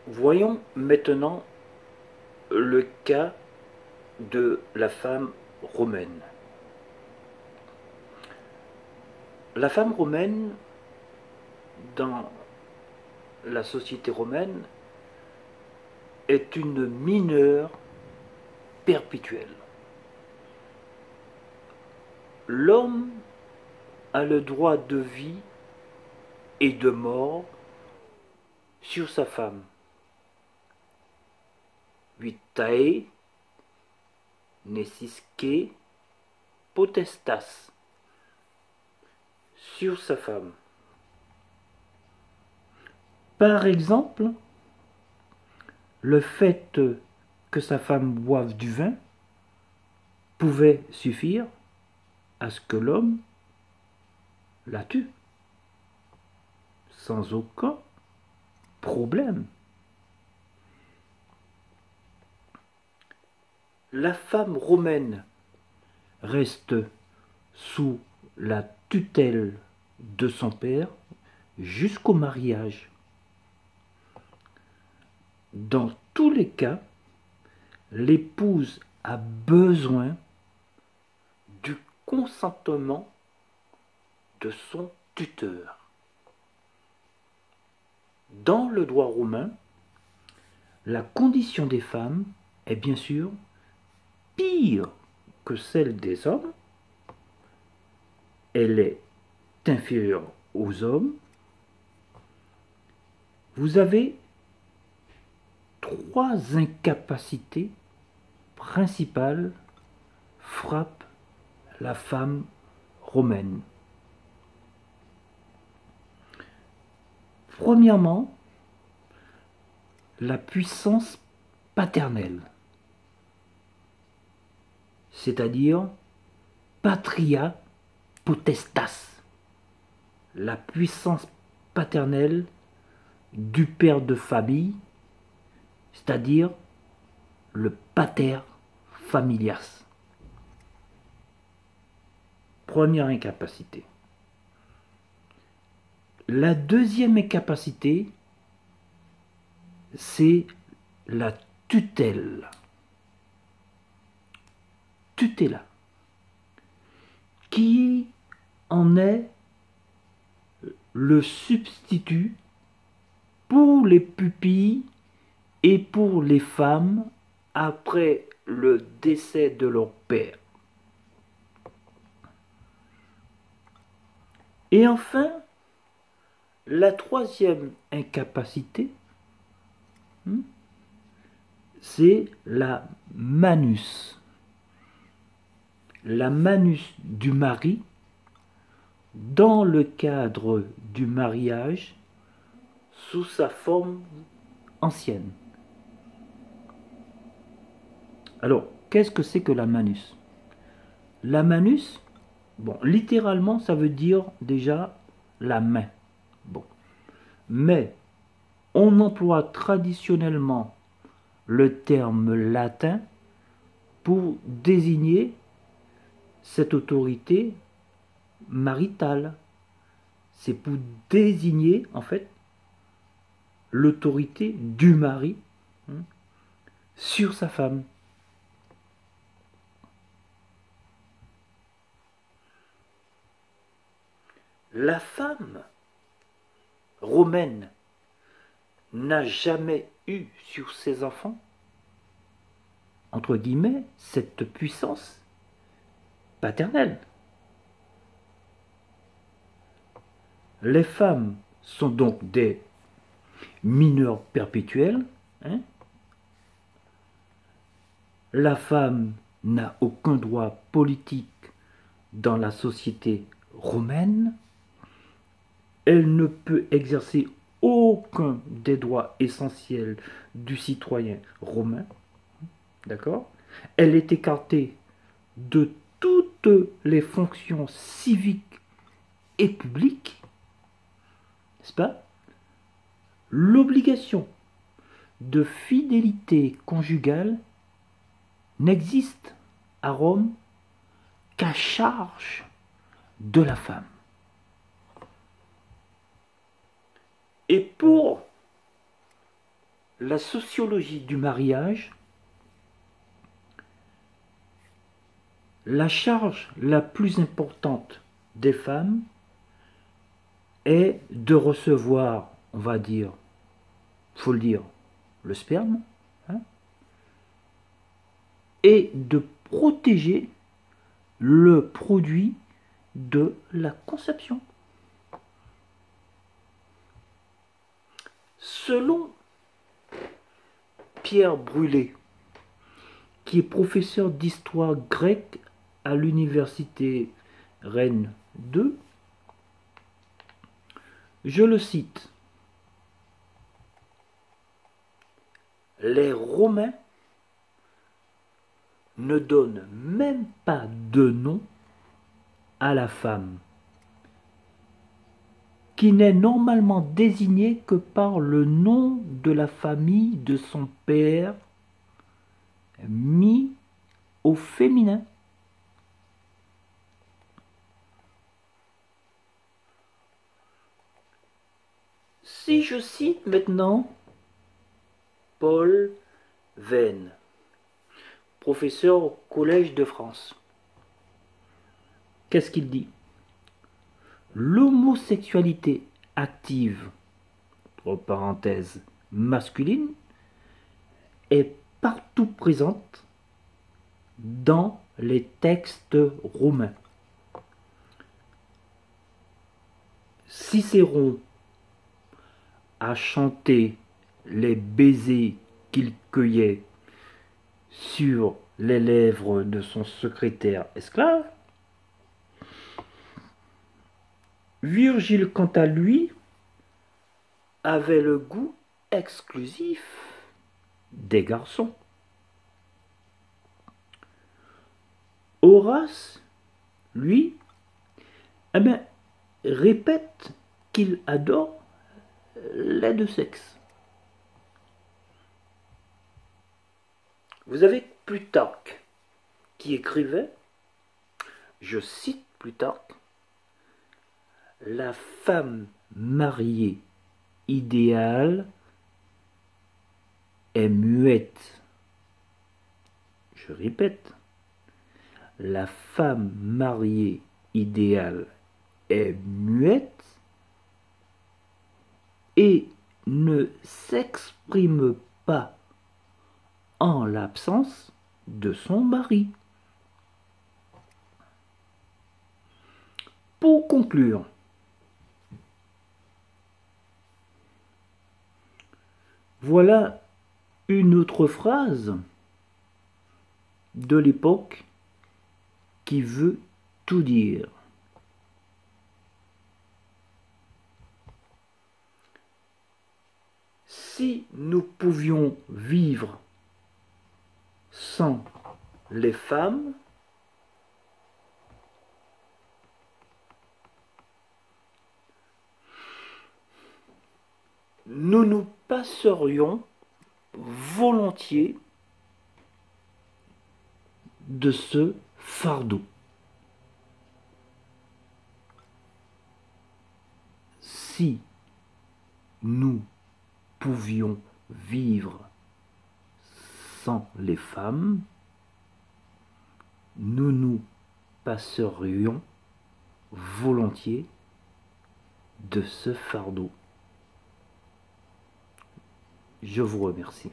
Voyons maintenant le cas de la femme romaine. La femme romaine, dans la société romaine, est une mineure perpétuelle. L'homme a le droit de vie et de mort sur sa femme. Vitae nescisque potestas, sur sa femme. Par exemple, le fait que sa femme boive du vin pouvait suffire à ce que l'homme la tue, sans aucun problème. La femme romaine reste sous la tutelle de son père jusqu'au mariage. Dans tous les cas, l'épouse a besoin du consentement de son tuteur. Dans le droit romain, la condition des femmes est bien sûr pire que celle des hommes. Elle est inférieure aux hommes. Vous avez trois incapacités principales frappent la femme romaine. Premièrement, la puissance paternelle, c'est-à-dire patria potestas, la puissance paternelle du père de famille, c'est-à-dire le pater familias. Première incapacité. La deuxième incapacité, c'est la tutelle. Tutela. Qui en est le substitut pour les pupilles et pour les femmes après le décès de leur père. Et enfin, la troisième incapacité, c'est la manus. La manus du mari dans le cadre du mariage sous sa forme ancienne. Alors, qu'est-ce que c'est que la manus? La manus, bon, littéralement, ça veut dire déjà la main. Bon. Mais on emploie traditionnellement le terme latin pour désigner cette autorité maritale. C'est pour désigner, en fait, l'autorité du mari sur sa femme. La femme romaine n'a jamais eu sur ses enfants, entre guillemets, cette puissance paternelle. Les femmes sont donc des mineurs perpétuels. La femme n'a aucun droit politique dans la société romaine. Elle ne peut exercer aucun des droits essentiels du citoyen romain. D'accord? Elle est écartée de toutes les fonctions civiques et publiques. N'est-ce pas? L'obligation de fidélité conjugale n'existe à Rome qu'à charge de la femme. Et pour la sociologie du mariage, la charge la plus importante des femmes est de recevoir, on va dire, faut le dire, le sperme, hein, et de protéger le produit de la conception. Selon Pierre Brulé, qui est professeur d'histoire grecque à l'université Rennes 2, je le cite, les Romains ne donnent même pas de nom à la femme, qui n'est normalement désignée que par le nom de la famille de son père, mis au féminin. Si je cite maintenant Paul Venn, professeur au Collège de France, qu'est-ce qu'il dit? L'homosexualité active, entre parenthèses, masculine, est partout présente dans les textes romains. Cicéron a chanté les baisers qu'il cueillait sur les lèvres de son secrétaire esclave. Virgile, quant à lui, avait le goût exclusif des garçons. Horace, lui, répète qu'il adore les deux sexes. Vous avez Plutarque qui écrivait, je cite Plutarque, la femme mariée idéale est muette. Je répète, la femme mariée idéale est muette et ne s'exprime pas en l'absence de son mari. Pour conclure, voilà une autre phrase de l'époque qui veut tout dire. Si nous pouvions vivre sans les femmes, nous nous passerions volontiers de ce fardeau. Si nous pouvions vivre sans les femmes, nous nous passerions volontiers de ce fardeau. Je vous remercie.